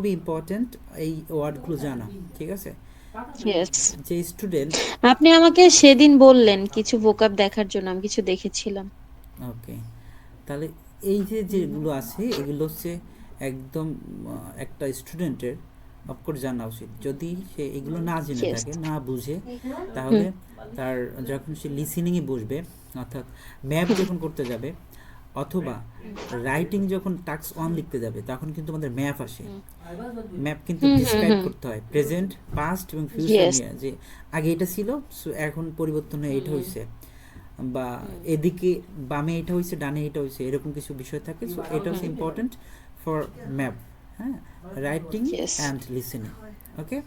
খুবই ইম্পর্টেন্ট এই ওয়ার্ডগুলো জানা, ঠিক আছে? ইয়েস। যে স্টুডেন্ট, আপনি আমাকে সেদিন বললেন কিছু ভোকাব দেখার জন্য, আমি কিছু দেখেছিলাম। ওকে, তাহলে এই যে যেগুলো আছে এগুলো হচ্ছে একদম একটা স্টুডেন্টের অফকোর্স জানা উচিত। যদি সে এগুলো না জেনে ইয়েস। থাকে, না বুঝে, হুম তাহলে তার যখন সে লিসেনিংয়ে বসবে, অর্থাৎ ম্যাপ হুম যখন করতে যাবে, অথবা রাইটিং যখন টাস্ক ওয়ান লিখতে যাবে, তখন কিন্তু আমাদের ম্যাপ আসে। হুম ম্যাপ কিন্তু হুম হুম ডিসক্রাইব হুম করতে হয় প্রেজেন্ট, পাস্ট এবং ফিউচার ইয়েস। নিয়ে, যে আগে এটা ছিল, সো এখন পরিবর্তন হয়ে এটা হুম হয়েছে, বা হুম এদিকে বামে এটা হয়েছে, ডানে এটা হয়েছে, এরকম কিছু বিষয় থাকে। সো এটা হচ্ছে হুম ইম্পর্টেন্ট ফর ম্যাপ, হ্যাঁ, writing yes. And listening. Okay,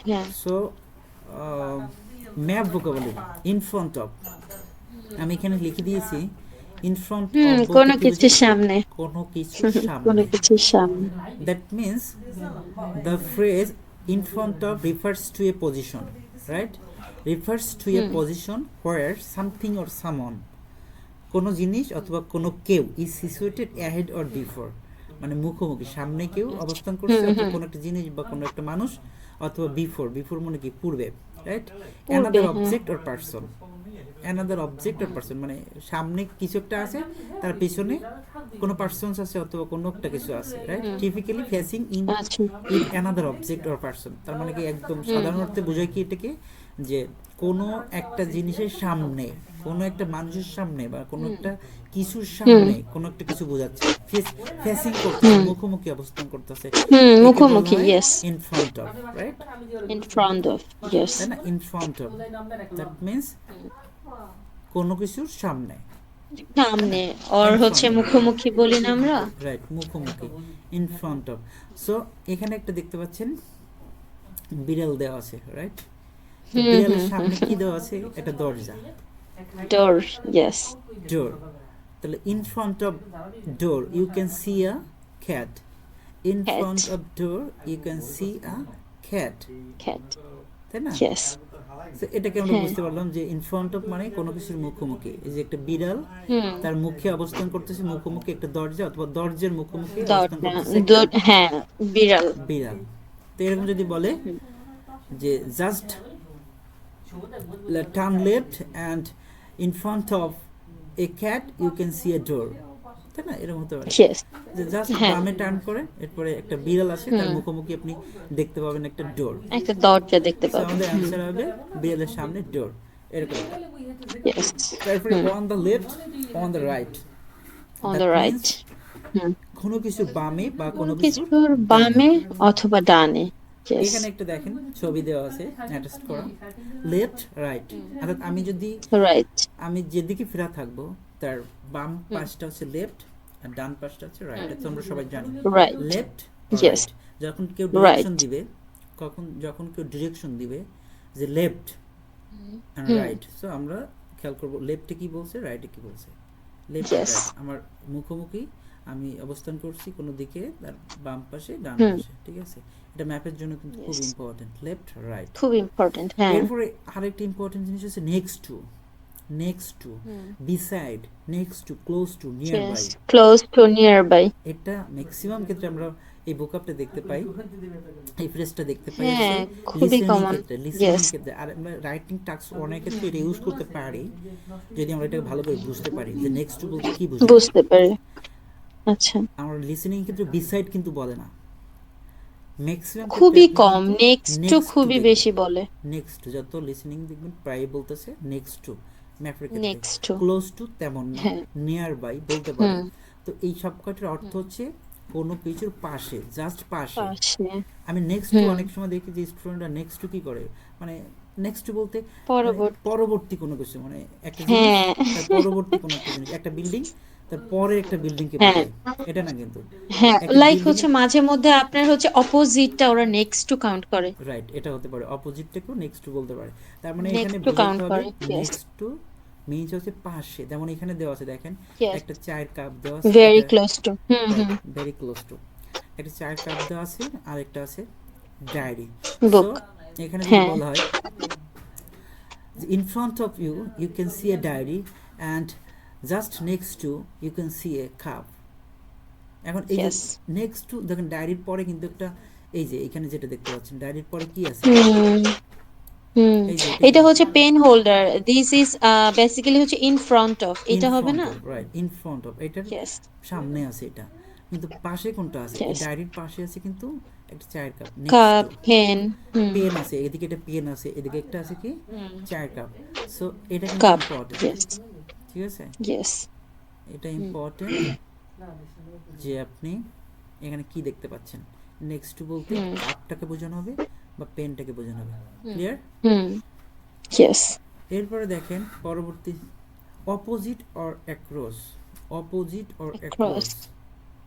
হ্যাঁ। So map vocabulary, in front of, আমি এখানে লিখে দিয়েছি ইন ফ্রন্ট হুম, অফ বলতে কোনো কি কিছুর বোঝায়? সামনে। কোনো কিছুর কোনো সামনে। কিছুর সামনে। That means the phrase in front of refers to a position, right? Refers to a hmm position where something or someone, কোনো জিনিস অথবা কোনো কেউ is situated ahead or before, মানে মুখোমুখি, সামনে কেউ অবস্থান করছে, হুম অথবা হুম কোনো একটা জিনিস বা কোনো একটা মানুষ, অথবা বিফোর, বিফোর মানে কি, পূর্বে, রাইট? পূর্বে। অ্যানাদার হ্যাঁ। Object or person, another object or person মানে সামনে কিছু একটা আছে, তার পিছনে কোনো পার্সনস আছে অথবা কোনো একটা কিছু আছে, right? Hmm. Typically facing in আচ্ছা। In another object or person, তার মানে কি একদম হুম সাধারণ অর্থে বোঝায় কি এটাকে, যে কোনো একটা জিনিসের সামনে, কোনো একটা মানুষের সামনে, বা কোনো হুম একটা কিছুর হুম সামনে কোনো একটা কিছু বোঝাচ্ছে, ফেসিং করতেছে, হুম মুখোমুখি অবস্থান করতেছে, হুম একে বলা মুখোমুখি। হয় yes. In front of, right? In front of. Yes. তাই না? In front of, that means কোনো কিছুর সামনে, তাই না? সামনে। ওর ইন হচ্ছে ফ্রন্ট অফ, মুখোমুখি বলি না আমরা। রাইট, মুখোমুখি, ইন ফ্রন্ট অফ। সো এখানে একটা দেখতে পাচ্ছেন বিড়াল দেওয়া আছে, রাইট? তো হুম বিড়ালের হুম হুম সামনে কি দেওয়া আছে? একটা দরজা, ডোর। ইয়েস। ডোর। তাহলে in front of door you can see a cat, in cat. Front of door you can see a cat, cat. তাই না? ইয়েস। তো এটাকে আমরা হ্যাঁ। বুঝতে পারলাম যে ইন ফ্রন্ট অফ মানে কোনো কিছুর মুখোমুখি, এই যে একটা বিড়াল হুম। তার মুখে অবস্থান করতেছে, মুখোমুখি একটা দরজা, অথবা দরজার মুখোমুখি অবস্থান দরজা। করতেছে একটা হ্যাঁ। বিড়াল। বিড়াল। তো এরকম যদি বলে হুম। যে just turn left and in front of a cat you can see a door, তাই না? এরকম হতে পারে ইয়েস। যে জাস্ট হ্যাঁ। বামে টার্ন করে, এরপরে একটা বিড়াল আসে, তার হুম। মুখোমুখি আপনি দেখতে পাবেন একটা ডোর। একটা দরজা দেখতে সো পাবেন। আমাদের হুম। অ্যান্সার হবে বিড়ালের সামনে ডোর, এরকম একটা। ইয়েস। তারপরে hmm. On the left, on the right, on that the means right. Hmm. কোনো কিছুর বামে বা কোনো কোনো কিছুর কিছুর ডানে। বামে অথবা ডানে। ইয়েস। এখানে একটা দেখেন ছবি দেওয়া আছে অ্যাটাচ করা, লেফট রাইট, অর্থাৎ আমি যদি, রাইট। আমি যেদিকে ফেরা থাকবো, তার বাম হুম পাশটা হচ্ছে লেফট আর ডান পাশটা হচ্ছে রাইট, হুম এটা তো আমরা সবাই জানি। রাইট। লেফট আর ইয়েস। রাইট, যখন কেউ ডিরেকশন রাইট। দিবে, যখন কেউ ডিরেকশন দিবে যে left and hmm. Right, so আমরা খেয়াল করবো লেফটে কি বলছে, রাইটে কি বলছে। Left and yes. রাইট, আমার মুখোমুখি আমি অবস্থান করছি কোনো দিকে, তার বাম পাশে ডান হুম। পাশে, ঠিক আছে? এটা ম্যাপের জন্য কিন্তু খুব ইয়েস। Important, left right. খুব ইম্পর্টেন্ট। হ্যাঁ। এরপরে আরেকটি ইম্পর্টেন্ট জিনিস হচ্ছে next to, next to, hmm. Beside, next to, close to, near yes. By. Close to, nearby. এটা ম্যাক্সিমাম ক্ষেত্রে আমরা এই ভোকাবটা দেখতে পাই, এই ফ্রেজটা দেখতে পাই হচ্ছে হ্যাঁ, খুবই লিসেনিং কমন। ক্ষেত্রে, লিসেনিং ইয়েস। ক্ষেত্রে। আর আমরা রাইটিং টাস্ক অনেক ক্ষেত্রে এটা ইউজ করতে পারি, যদি আমরা এটাকে ভালো করে বুঝতে পারি যে নেক্সট টু বলতে কি বোঝায়। বুঝতে পারি। আচ্ছা। আমরা লিসেনিং ক্ষেত্রে বিসাইড কিন্তু বলে না, ম্যাক্সিমাম ক্ষেত্রে খুবই আপনি কম, কিন্তু নেক্সট টু নেক্সট টু খুবই দেখবেন, বেশি বলে। নেক্সট টু, যত লিসেনিং দেখবেন প্রায় বলতেছে নেক্সট টু ম্যাপের ক্ষেত্রে। Next to. ক্লোজ টু তেমন না, হ্যাঁ। নিয়ার বাই বলতে পারে। হুম। তো এই সবকটার অর্থ হুম। হচ্ছে কোনো কিছুর পাশে, জাস্ট পাশে। পাশে। আমি নেক্সট টু হুম। অনেক সময় দেখি যে স্টুডেন্টরা নেক্সট টু কী করে, মানে নেক্সট টু বলতে মানে পরবর্তী। পরবর্তী কোনো কিছু, মানে একটা জিনিস হ্যাঁ। তার পরবর্তী কোনো একটা জিনিস, একটা বিল্ডিং তার পরে একটা বিল্ডিংকে হ্যাঁ। বোঝায়, এটা না কিন্তু। হ্যাঁ, একটা লাইক বিল্ডিং হচ্ছে এর, মাঝে মধ্যে আপনার হচ্ছে অপোজিটটা ওরা নেক্সট টু কাউন্ট করে। রাইট, এটা হতে পারে অপোজিটটাকেও নেক্সট টু বলতে পারে। তার মানে এখানে নেক্সট টু বোঝাতে কাউন্ট হবে করে। ইয়েস। নেক্সট টু মিনস হচ্ছে পাশে, যেমন এখানে দেওয়া আছে দেখেন, ইয়েস। একটা চায়ের কাপ দেওয়া আছে, ভেরি এটা ক্লোজ টু। হুম রাইট, হুম। ভেরি ক্লোজ টু, একটা চায়ের কাপ দেওয়া আছে, আর একটা আছে ডায়েরি। সো বুক। এখানে যদি হ্যাঁ। বলা হয় in front of you you can see a diary and just next to you can see a cup, এখন এই যে Yes. নেক্সট টু দেখেন ডায়েরির পরে কিন্তু একটা, এই যে এখানে যেটা দেখতে পাচ্ছেন ডায়েরির পরে কি আছে, হুম হুম এই যে এটা এটা কি, হচ্ছে pen holder, this is basically হচ্ছে ইন ফ্রন্ট অফ, ইন এটা হবে ফ্রন্ট না? Of, right, in front of, এটার ইয়েস সামনে আছে এটা, কিন্তু পাশে কোনটা আছে, এই ইয়েস, ডায়েরির পাশে আছে কিন্তু একটা চায়ের cup next cup to, pen, hmm pen আছে এদিকে, একটা পেন আছে এদিকে, একটা আছে কি হুম চায়ের কাপ। সো এটা কিন্তু কাপ, ইম্পর্টেন্ট, ইয়েস ঠিক আছে, ইয়েস, এটা ইম্পর্টেন্ট যে আপনি এখানে কি দেখতে পাচ্ছেন। নেক্সট টু বলতে হুম কাপটাকে বোঝানো হবে বা পেনটাকে বোঝানো হবে, হুম ক্লিয়ার। হুম ইয়েস, এরপরে দেখেন পরবর্তী, opposite or across, opposite or across, across,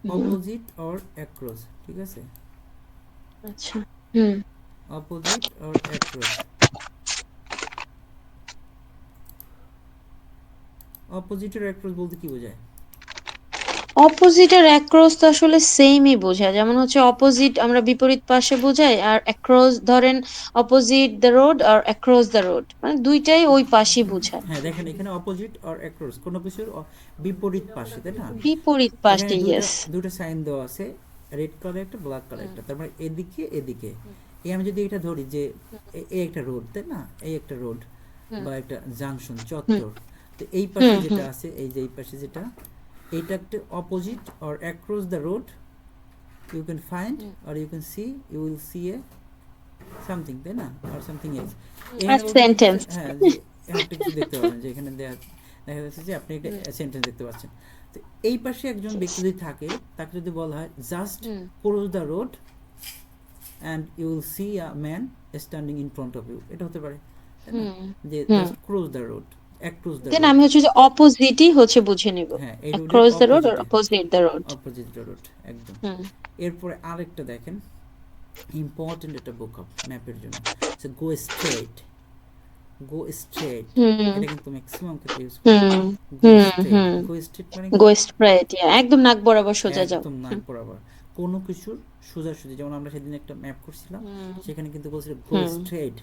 hmm opposite or across, ঠিক আছে, আচ্ছা, hmm opposite or across. Opposite or across বলতে কি বোঝায়? অপোজিট আর অ্যাক্রস তো আসলে সেমই বোঝায়, যেমন হচ্ছে অপোজিট আমরা বিপরীত পাশে বোঝাই, আর অ্যাক্রস ধরেন অপোজিট দ্য রোড আর অ্যাক্রস দ্য রোড, মানে দুইটাই ওই পাশই বোঝায়, হ্যাঁ দেখেন এখানে অপোজিট অর অ্যাক্রস কোনো কিছুর বিপরীত পাশে, তাই না। বিপরীত এখানে পাশে, দুইটা ইয়েস, দুইটা সাইন দেওয়া আছে, রেড কালার একটা, ব্ল্যাক কালার একটা, তার মানে এদিকে এদিকে। এই আমি যদি এটা ধরি যে এই একটা রোড, তাই না, এই একটা রোড বা একটা জাংশন হুম চত্বর, তো এই পাশে হুম যেটা হুম আছে, এই যে এই পাশে যেটা, এইটা একটা opposite or across the road, you can find or you can see, you will see a something, তাই না, আর সামথিং এলস। আর এখানে বলতে বুঝতেছে, সেন্টেন্স, হ্যাঁ যে একটা কিছু দেখতে পাবেন যে এখানে দেখা যাচ্ছে যে আপনি একটা সেন্টেন্স দেখতে পাচ্ছেন। তো এই পাশে একজন ব্যক্তি যদি থাকে, তাকে যদি বলা হয় just cross the road and you will see a man standing in front of you, এটা হতে পারে, তাই না, হুম যে hmm just cross the road, across the then road. আমি হচ্ছে যে অপোজিটই হচ্ছে বুঝে নিব, হ্যাঁ এই রোডের অ্যাক্রস দ্য রোড আর অপোজিটে, opposite the road, opposite the road একদম। হুম এরপরে আরেকটা দেখেন ইম্পর্টেন্ট একটা বুক আপ ম্যাপের জন্য, সে গো স্ট্রেট, গো স্ট্রেট, হুম এটা কিন্তু ম্যাক্সিমাম ক্ষেত্রে ইউজ করে। হুম গো হুম স্ট্রেট, হুম গো স্ট্রেট মানে কি, গো স্ট্রেট, একদম নাক বরাবর সোজা যাও, একদম নাক বরাবর, কোনো কিছুর সোজাসুজি, যেমন আমরা সেদিন একটা ম্যাপ করছিলাম, হুম সেখানে কিন্তু বলছিল go hmm straight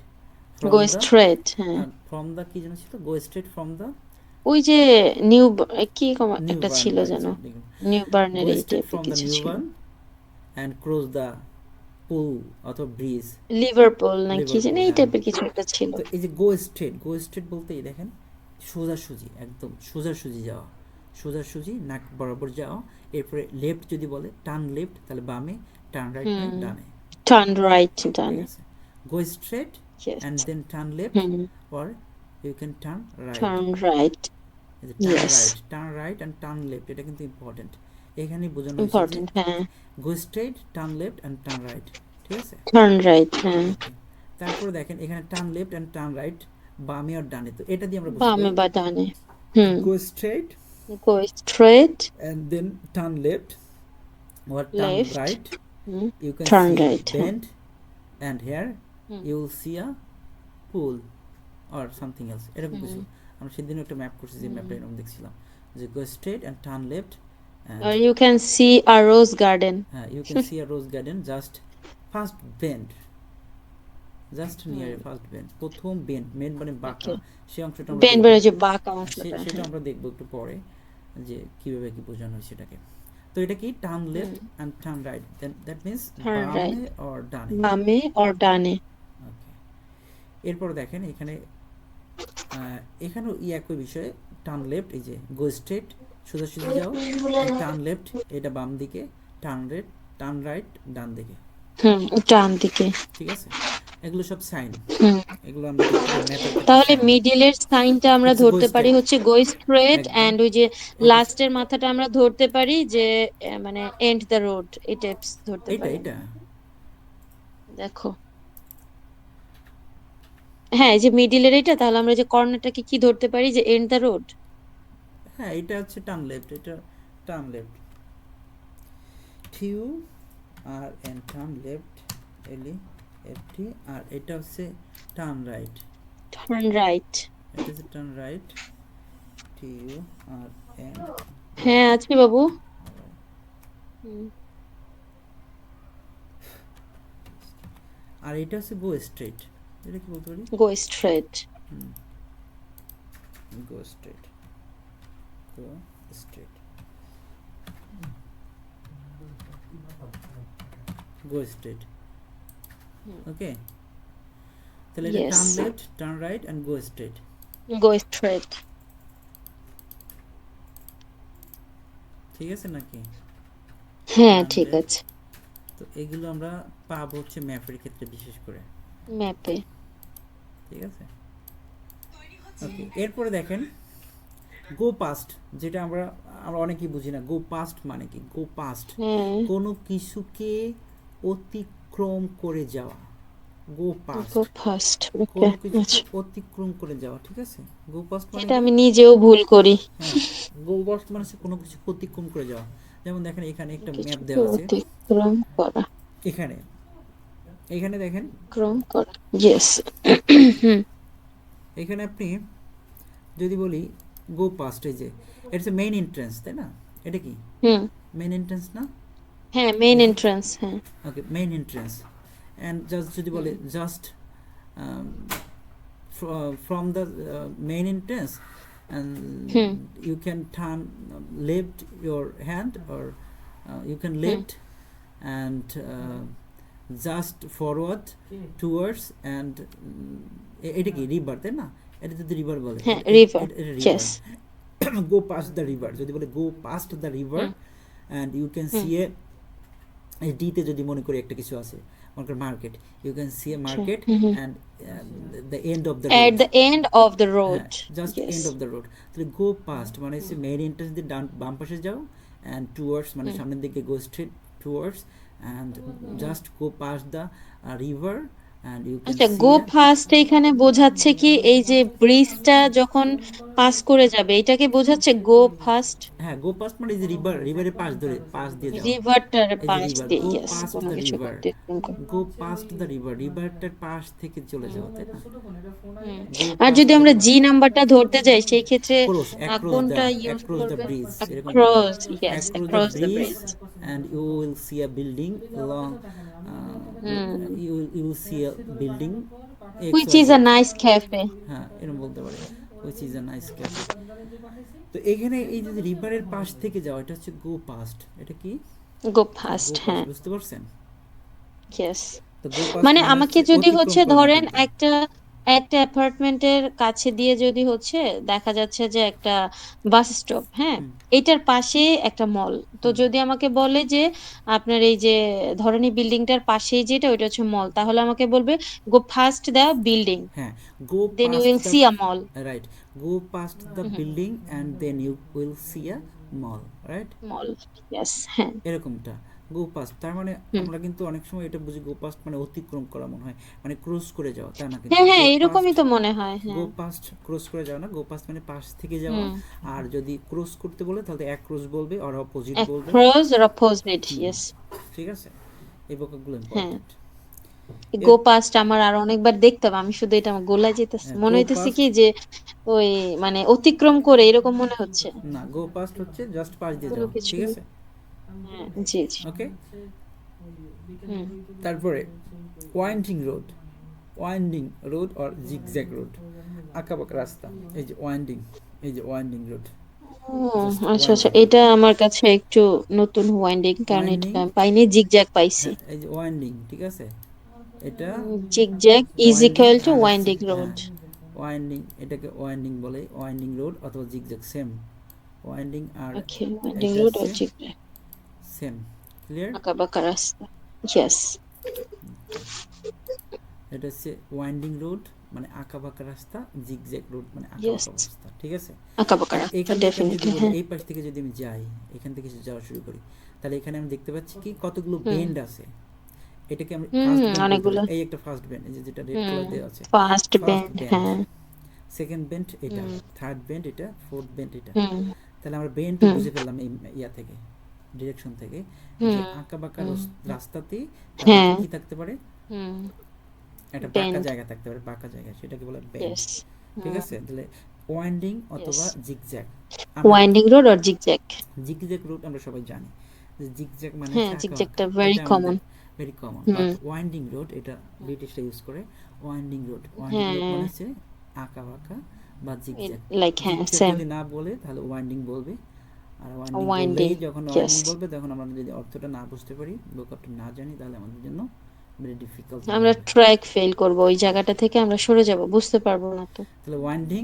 go from the, straight, হ্যাঁ ফ্রম দ্য কি যেন ছিল, গো স্ট্রেট ফ্রম দ্য ওই যে নিউ কি নিউ একটা বার্ন, ছিল রাইট, যেন, দেখুন, নিউ বার্নের গো এই স্ট্রেট টাইপের ফ্রম দ্য কিছু নিউ ছিল, burn and cross the pool অথবা ব্রিজ, লিভারপুল না কি জানি লিভারপুল, এই হ্যাঁ। টাইপের কিছু একটা ছিল, তো এই যে গো স্ট্রেট, গো স্ট্রেট বলতে এই দেখেন সোজাসুজি, একদম সোজাসুজি যাওয়া, সোজাসুজি নাক বরাবর যাওয়া। এরপরে লেফট যদি বলে টার্ন লেফট, তাহলে বামে, টার্ন রাইট মানে হুম ডানে, টার্ন রাইট ঠিক ডানে, আছে, go straight yes, and then turn left hmm or you can turn right, turn right, turn yes right, turn right and turn left, এটা কিন্তু ইম্পর্টেন্ট। এখানে বোঝানো হয়েছে যে ইম্পর্টেন্ট, হ্যাঁ go straight, turn left and turn right, ঠিক আছে, turn right, হ্যাঁ ওকে। তারপরে দেখেন এখানে turn left and turn right, বামে আর ডানে, তো এটা দিয়ে আমরা বুঝতে বামে পারি বা ডানে, হুম go straight go straight, and then turn left or turn left, right, hmm you can turn see right, হ্যাঁ bend, and here hmm you will see a pool or something else, এরকম হুম কিছু। আমরা সেদিন একটা ম্যাপ করছি, যে ম্যাপটা এরকম দেখছিলাম যে go straight and turn left and or you can see a rose garden, you can see a rose garden just first bend, just near hmm first bend, প্রথম বেন্ড, বেন্ড মানে বাঁকা, ওকে, সেই অংশটা আমরা বেন দেখব, বের যে বাঁকা অংশটা, সেটা হ্যাঁ আমরা দেখবো একটু পরে যে কিভাবে কি বোঝানো হয় সেটাকে। তো এটা কি turn hmm left and turn right, then that means turn right, বামে অর ডানে, বামে or ডানে, ওকে। এরপর দেখেন এখানে এখানেও একই বিষয়ে, টার্ন লেফট, এই যে গো স্ট্রেট সোজাসুজি যাও, টার্ন লেফট এটা বাম দিকে, টার্ন রাইট ডান দিকে, হুম ডান দিকে, ঠিক আছে। এগুলো সব সাইন, হুম এগুলো আমরা দেখতে পাই ম্যাপের ক্ষেত্রে তাহলে সাইন, মিডিলের সাইনটা আমরা ইটস গো ধরতে পারি স্ট্রেট, হচ্ছে গো স্ট্রেট, একদম, এন্ড ওই যে এটা লাস্টের মাথাটা আমরা ধরতে পারি যে মানে এন্ড দ্য রোড, এই টাইপস ধরতে এটা পারি, এটা দেখো, হ্যাঁ এই যে মিডিলের এটা, তাহলে আমরা যে কর্নারটাকে কি ধরতে পারি যে এন্ড দ্য রোড, হ্যাঁ এটা হচ্ছে টার্ন লেফট, এটা টার্ন লেফট, টিউ আর এন টার্ন লেফট, এলি এফটি, আর এটা হচ্ছে টার্ন রাইট, টার্ন রাইট, এটা হচ্ছে টার্ন রাইট, টিউ আর এন হ্যাঁ লেফট, আছে বাবু, হুম আর এটা হচ্ছে গো স্ট্রেট, এটা কি বলতে পারি, go straight, go straight, go straight. go straight. Okay, তাহলে এটা Yes. turn left, turn right and go straight. Go straight. ঠিক আছে নাকি? হ্যাঁ Turn ঠিক left. আছে। তো এগুলো আমরা পাবো হচ্ছে ম্যাপের ক্ষেত্রে বিশেষ করে, ম্যাপে। ঠিক আছে। ওকে, এরপরে দেখেন গো পাস্ট, যেটা আমরা আমরা অনেকেই বুঝি না। গো পাস্ট মানে কি? গো পাস্ট হ্যাঁ। কোনো কিছুকে অতিক্রম করে যাওয়া। Go past Go past. Okay. কোনো কিছুকে আচ্ছা। অতিক্রম করে যাওয়া, ঠিক আছে। গো পাস্ট মানে এটা কি? আমি নিজেও ভুল করি। হ্যাঁ, গো পাস্ট মানে হচ্ছে কোনো কিছু অতিক্রম করে যাওয়া। যেমন দেখেন এখানে একটা ম্যাপ কিছুকে দেওয়া আছে, অতিক্রম করা। এখানে এখানে দেখেন, অতিক্রম করা। Yes. হুম এখানে আপনি যদি বলি গো পাস্ট, এই যে এটা মেইন এন্ট্রান্স, তাই না? এটা কি হুম মেইন এন্ট্রান্স না? হ্যাঁ মেইন এন্ট্রান্স। হ্যাঁ। ওকে, মেইন এন্ট্রান্স। অ্যান্ড জাস্ট যদি বলে just from the main entrance, and hmm you can turn left your hand, or you can left and just forward towards, and এটা কি রিভার, তাই না? এটা যদি রিভার বলে, হ্যাঁ রিভার। এটা river. Yes. go past the river, যদি বলে go past the river and you can see a ডিতে যদি মনে করি একটা কিছু আছে, market, you can see a market and the end of the At road, the end of the road. Just Yes. End of the road. তাহলে go past মানে হচ্ছে মেইন এন্ট্রান্স দিয়ে ডান বাম পাশে যাও, অ্যান্ড টুয়ার্ডস মানে সামনের দিকে go straight towards, and just go past the river and you can আচ্ছা সি গো ফাস্ট এখানে বোঝাচ্ছে কি এই যে ব্রিজটা যখন পাস করে যাবে এটাকে বোঝাচ্ছে গো ফাস্ট। হ্যাঁ, গো পাস্ট মানে এই যে রিভার, রিভারের পাশ ধরে পাশ দিয়ে যাওয়া। রিভারটার এই যে পাশ রিভার, দিয়ে গো ইয়েস পাস্ট কোনো দ্য কিছু রিভার, অতিক্রম করে। গো পাস্ট দ্য রিভার, রিভারটার পাশ থেকে চলে যাওয়া, তাই না? হুম। গো আর পাস্ট যদি দ্য আমরা রিভার, জি নাম্বারটা ধরতে যাই সেই ক্ষেত্রে ক্রস, কোনটা ইউজ অ্যাক্রস দ্য করবে? ব্রিজ, এরকম বলতে হবে। Across. Yes across the across the bridge bridge. and you will see a building along, hmm you will see a building which XYZ, is a nice cafe. হ্যাঁ এরকম বলতে পারে, which is a nice cafe. তো এখানে এই যে রিভারের পাশ থেকে যাওয়া, এটা হচ্ছে গো পাস্ট। এটা কি? গো গো ফাস্ট। পাস্ট, হ্যাঁ বুঝতে পারছেন? ইয়েস। তো গো পাস্ট মানে মানে আমাকে হচ্ছে যদি অতিক্রম হচ্ছে করা ধরেন নিষিদ্ধ। একটা একটা অ্যাপার্টমেন্টের কাছে দিয়ে যদি হচ্ছে দেখা যাচ্ছে যে একটা বাস স্টপ, হ্যাঁ এটার পাশে একটা মল, তো যদি আমাকে বলে যে আপনার এই যে ধরেন এই বিল্ডিংটার পাশেই যেটা ওইটা হচ্ছে মল, তাহলে আমাকে বলবে গো ফাস্ট দ্য বিল্ডিং, হ্যাঁ, go then you past will the, see a mall. Right, go past the building and then you will see a mall, right, mall. Yes. হ্যাঁ। এরকমটা গো পাস্ট। তার মানে হুম। আমরা কিন্তু অনেক সময় এটা বুঝি গো পাস্ট মানে অতিক্রম করা, মনে হয় মানে ক্রস করে যাওয়া, তা না কিন্তু। হ্যাঁ হ্যাঁ গো এরকমই পাস্ট, তো মনে হয়। গো হ্যাঁ। পাস্ট ক্রস করে যাওয়া না, গো পাস্ট মানে পাশ থেকে যাওয়া। হুম। আর যদি ক্রস করতে বলে তাহলে অ্যাক্রস বলবে আর অপোজিট বলবে। অ্যাক্রস আর অপোজিট। ইয়েস। ঠিক আছে, এই ভোকাবগুলো হ্যাঁ ইম্পর্টেন্ট। গো পাস্ট আমার আর অনেকবার দেখতে হবে, আমি শুধু এটা আমার গোলা যেতেছে মনে গো হইতেছে পাস্ট, কি যে ওই মানে অতিক্রম করে এরকম মনে হচ্ছে না গো পাস্ট হচ্ছে জাস্ট পাশ দিয়ে কোনো যাওয়া, কিছু। ঠিক আছে। হ্যাঁ জি জি। ওকে, হুম তারপরে winding road, winding road or zigzag road, আঁকাবাঁকা রাস্তা। এই যে ওয়াইন্ডিং, এই যে ওয়াইন্ডিং রোড, ও জাস্ট আচ্ছা আচ্ছা ওয়াইন্ডিং, এটা আমার কাছে একটু নতুন ওয়াইন্ডিং, কারণ এটা ওয়াইন্ডিং, আমি পাইনি, জিগজ্যাগ পাইছি। হ্যাঁ এই যে ওয়াইন্ডিং, ঠিক আছে। এটা zigzag is winding, equal to আর হচ্ছে ওয়াইন্ডিং রোড। হ্যাঁ ওয়াইন্ডিং, এটাকে ওয়াইন্ডিং বলে, ওয়াইন্ডিং রোড অথবা জিগজ্যাগ সেম। ওয়াইন্ডিং আর ওকে ওয়াইন্ডিং এটা রোড আর হচ্ছে জিগজ্যাগ সেম, ক্লিয়ার। আঁকা বাঁকা রাস্তা। ইয়েস। এটা হচ্ছে ওয়াইন্ডিং রোড মানে আঁকা বাঁকা রাস্তা, জিগজ্যাগ রোড মানে আঁকা ইয়েস বাঁকা রাস্তা, ঠিক আছে। আঁকা বাঁকা রাস্তা এখান থেকে আমি যদি ডেফিনেটলি। বলি হ্যাঁ। এই পাশ থেকে যদি আমি যাই, এখান থেকে যদি যাওয়া শুরু করি, তাহলে এখানে আমি দেখতে পাচ্ছি কি কতগুলো হুম বেন্ড আছে। এটাকে আমরা হুম ফার্স্ট বেন্ড বলতে অনেকগুলো। পারি। এই একটা ফার্স্ট বেন্ড, এই যে যেটা রেড হুম কালার দেওয়া আছে, ফার্স্ট ফার্স্ট ব্যান্ড। বেন্ড, হ্যাঁ। সেকেন্ড বেন্ড এটা, হুম থার্ড বেন্ড এটা, ফোর্থ বেন্ড এটা। হুম তাহলে আমরা বেন্ডটা হুম বুঝে ফেললাম এই ইয়া থেকে, ডিরেকশন থেকে, যে হুম আঁকা বাঁকা হুম রাস্তাতে তাহলে হ্যাঁ। কি থাকতে পারে, হুম একটা বাঁকা বেন্ড। জায়গা থাকতে পারে, বাঁকা জায়গা, সেটাকে বলে বেন্ড, ইয়েস। ঠিক আছে। তাহলে ওয়াইন্ডিং ইয়েস অথবা জিগজ্যাগ, আমরা ওয়াইন্ডিং রোড আর জিগজ্যাগ। জিগজ্যাগ রুট আমরা সবাই জানি যে জিগজ্যাগ মানে হ্যাঁ হচ্ছে আঁকা বাঁকা, জিগজ্যাগটা ভেরি এটা কমন। আমাদের very common. But hmm winding road এটা ব্রিটিশরা ইউজ করে, ওয়াইন্ডিং রোড, ওয়াইন্ডিং রোড হ্যাঁ মানে হচ্ছে আঁকা বাঁকা বা জিগজ্যাগ। লাইক হ্যাঁ জিগজ্যাগ সেম। যদি না বলে তাহলে ওয়াইন্ডিং বলবে, আর ওয়াইন্ডিং বললেই winding, যখন yes. ওয়াইন্ডিং বলবে তখন আমরা যদি অর্থটা না বুঝতে পারি, ভোকাবটা না জানি, তাহলে আমাদের জন্য ভেরি ডিফিকাল্ট হয়ে আমরা যাবে। ট্র্যাক ফেল করব, ওই জায়গাটা থেকে আমরা সরে যাব, বুঝতে পারবো না তো। তাহলে ওয়াইন্ডিং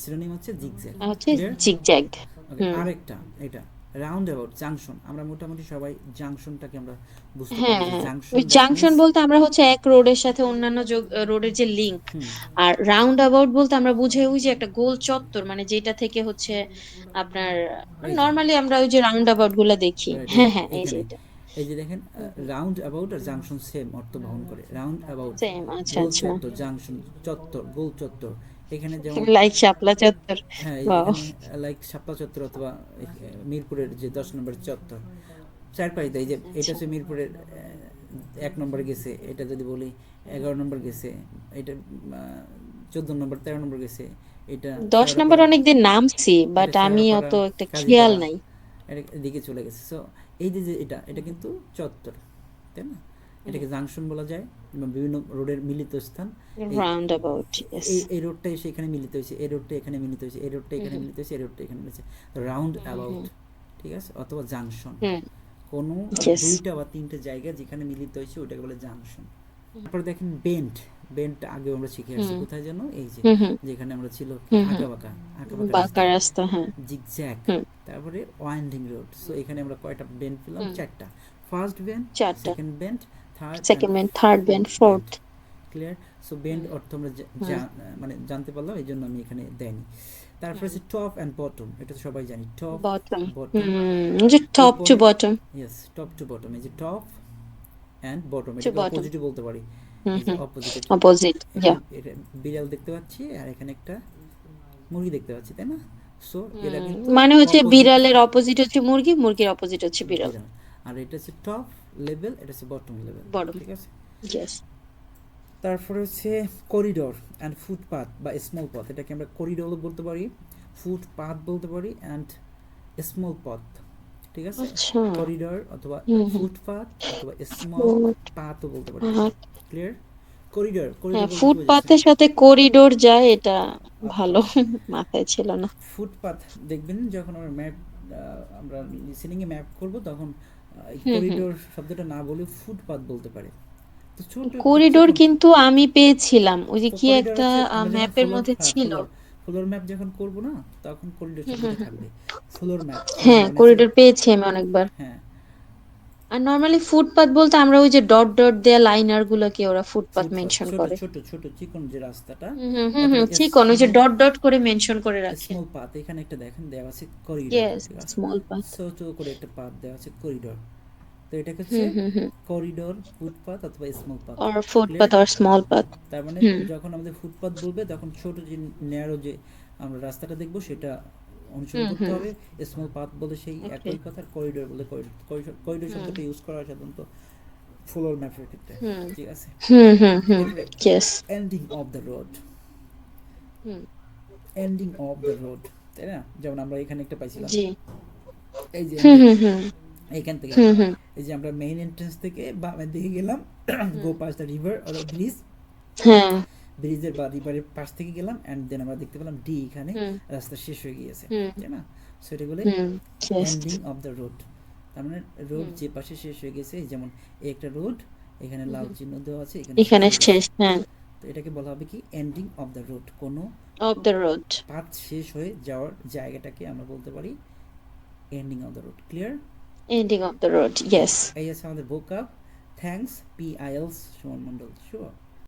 সিনোনিম হচ্ছে জিগজ্যাগ। আর হচ্ছে ক্লিয়ার? জিগজ্যাগ। ওকে, আরেকটা এটা রাউন্ড অ্যাবাউট, জাংশন। আমরা মোটামুটি সবাই জাংশনটাকে আমরা বুঝতে পারি যে হ্যাঁ, জাংশন ওই দ্যাট জাংশন মিন্স বলতে আমরা হচ্ছে এক রোডের সাথে অন্যান্য রোডের যে লিংক। আর রাউন্ড অ্যাবাউট বলতে আমরা বুঝাই ওই যে একটা গোল চত্বর, মানে যেটা থেকে হচ্ছে আপনার এই যে নর্মালি আমরা ওই যে রাউন্ড অ্যাবাউট গুলা দেখি। রাইট, হ্যাঁ হ্যাঁ, এই যে এখানে এটা এই যে দেখেন রাউন্ড অ্যাবাউট আর জাংশন সেম অর্থ বহন করে। Roundabout same. আচ্ছা গোল আচ্ছা, চত্বর, জাংশন চত্বর, গোল চত্বর। এখানে যেমন লাইক শাপলা চত্বর। হ্যাঁ, ওয়াও। এখানে লাইক শাপলা চত্বর অথবা মিরপুরের যে 10 নম্বর চত্বর, চারপাশে। এই যে এটা হচ্ছে মিরপুরের 1 নম্বরে গেছে, এটা যদি বলি 11 নম্বর গেছে, এটা 14 নম্বর, 13 নম্বর গেছে, এটা 10 নম্বর শেওড়াপাড়া, অনেকদিন নামছি, বাট এটা আমি শেওড়াপাড়া, অত একটা খেয়াল কাজীপাড়া, নাই। এটা এদিকে চলে গেছে। সো এই যে যে এটা কিন্তু চত্বর, তাই না? এটাকে জাংশন বলা যায়, এবং বিভিন্ন রোডের মিলিত স্থান। এই রাউন্ড অ্যাবাউট, ইয়েস। এই রোডটা এসে এখানে মিলিত হয়েছে, এই রোডটা এখানে মিলিত হয়েছে, এই রোডটা এখানে মিলিত হয়েছে, এই রোডটা এখানে মিলিত হয়েছে, রাউন্ড অ্যাবাউট। ঠিক আছে? অথবা জাংশন, হুম, কোনো ইয়েস। 2টা বা 3টে জায়গা যেখানে মিলিত হয়েছে ওটাকে বলে জাংশন। তারপরে দেখেন বেন্ট। বেন্টটা আগেও আমরা শিখে আসছি, হুম কোথায় যেন, এই যে হুম হুম যেখানে আমরা ছিল হুম হুম, আঁকা বাঁকা, আঁকা বাঁকা বাঁকা রাস্তা, রাস্তা, হ্যাঁ। জিগজ্যাগ। হুম তারপরে ওয়াইন্ডিং রোড। সো এখানে আমরা কয়টা বেন্ট পেলাম? হুম, 4টা। ফার্স্ট বেন্ট, 4টা। Second bent, third and second bend, third bend, fourth bent. Fourth. Clear? So bent অর্থ আমরা হুম মানে জানতে পারলাম, এই জন্য আমি এখানে দেয়নি। তারপরে হুম, হচ্ছে টপ অ্যান্ড বটম, এটা তো সবাই জানি। Top, bottom. বটম, যে টপ টু উপরে, bottom. Yes, top to bottom. এই যে টপ অ্যান্ড বটম, টু এটাকে বটম। অপোজিটও বলতে পারি। হুম এই যে হুম, অপোজিট, অপোজিট, ইয়া। এখানে এটা বিড়াল দেখতে পাচ্ছি, আর এখানে একটা মুরগি দেখতে পাচ্ছি, তাই না? সো এটা কিন্তু মানে হচ্ছে অপোজিট, বিড়ালের অপোজিট হচ্ছে মুরগি, মুরগির অপোজিট হচ্ছে বিড়াল। বিড়াল। আর এটা হচ্ছে টপ লেভেল, এটা হচ্ছে বটম লেভেল। বটম, ঠিক আছে? ইয়েস। তারপরে হচ্ছে করিডোর অ্যান্ড ফুটপাথ বা স্মল পথ, এটাকে আমরা করিডোরও বলতে পারি, ফুটপাথ বলতে পারি, অ্যান্ড স্মল পথ। ঠিক আছে? আচ্ছা। করিডোর অথবা হুম হুম, ফুটপাথ অথবা স্মল পাথও বলতে পারি। ফুটপাথ। ক্লিয়ার? করিডোর, করিডোর হ্যাঁ, বলতে কি বোঝাচ্ছে? ফুটপাথের সাথে করিডোর যায়, এটা ভালো মাথায় ছিল না। ফুটপাথ দেখবেন যখন আমরা ম্যাপ, আমরা লিসেনিংয়ে ম্যাপ করব, তখন এই হুম হুম, করিডোর শব্দটা না বলে ফুটপাথ বলতে পারে। তো ছোট একটু করিডোর চিকন। কিন্তু আমি পেয়েছিলাম, ওই যে কি করিডোর একটা হচ্ছে আমরা যখন ম্যাপের ফ্লোর, মধ্যে হ্যাঁ ছিল। ফ্লোর, ফ্লোর ম্যাপ যখন করব না, তখন করিডোর হুম হুম শব্দটা হুম, থাকবে। ফ্লোর ম্যাপ, ফ্লোর হ্যাঁ, মানে হচ্ছে, করিডোর পেয়েছি আমি অনেকবার। হ্যাঁ, আর নর্মালি ফুটপাথ বলতে আমরা ওই যে ডট ডট দেয়া লাইনার গুলোকে ওরা ফুটপাথ ফুটপাথ মেনশন ছোট করে। ছোট ছোট চিকন যে রাস্তাটা, হুম হুম হুম অথবা হুম, চিকন ওই যে স্মল, ডট ডট করে মেনশন করে রাখে। Small path. এখানে একটা দেখেন দেওয়া আছে করিডোর। ইয়েস, ঠিক আছে? Small path. ছোট করে একটা পাথ দেওয়া আছে করিডোর। তো এটা হচ্ছে হুম হুম হুম, করিডোর, ফুটপাথ অথবা স্মল পাথ। আর ক্লিয়ার? ফুটপাথ আর স্মল পাথ। তার মানে হুম যখন আমাদের ফুটপাথ বলবে, তখন ছোট যে ন্যারো যে আমরা রাস্তাটা দেখবো সেটা অনুসরণ হুম করতে হুম, হবে। স্মল পাথ বলে সেই ওকে। একই কথা। করিডোর বলে করিডোর হুম শব্দটা ইউজ করা হয় সাধারণত ফ্লোর ম্যাপের ক্ষেত্রে। হুম ঠিক আছে? হুম হুম হুম, এরপরে yes. Ending of the road, hmm, ending of the road, তাই না? যেমন আমরা এখানে একটা পাইছিলাম, জি। এই যে হুম এন্ডিং, হুম হুম এইখান থেকে হুম হুম এই যে আমরা মেইন এন্ট্রেন্স থেকে বামের দিকে গেলাম, go hmm, pass the river or bridge, হ্যাঁ। ব্রিজের বা রিভারের পাশ থেকে গেলাম, অ্যান্ড দেন আমরা দেখতে পেলাম ডি, এখানে হুম রাস্তা শেষ হয়ে গিয়েছে, হুম তাই না? সো এটা বলে hmm, yes. Ending of the road. তার মানে রোড হুম যে পাশে শেষ হয়ে গেছে, যেমন এই একটা রোড, এখানে হুম, লাল হুম, চিহ্ন দেওয়া আছে, এখানে শেষ এখানে হয়ে গেছে। শেষ, হ্যাঁ। তো এটাকে বলা হবে কি এন্ডিং অফ দ্য রোড। কোনো অফ দ্য রোড, পাথ শেষ হয়ে যাওয়ার জায়গাটাকে আমরা বলতে পারি ending of the road. Clear? Ending of the road, okay, yes. এই আছে আমাদের ভোকাব। Thanks, P IELTS Suman Mondal. Sure.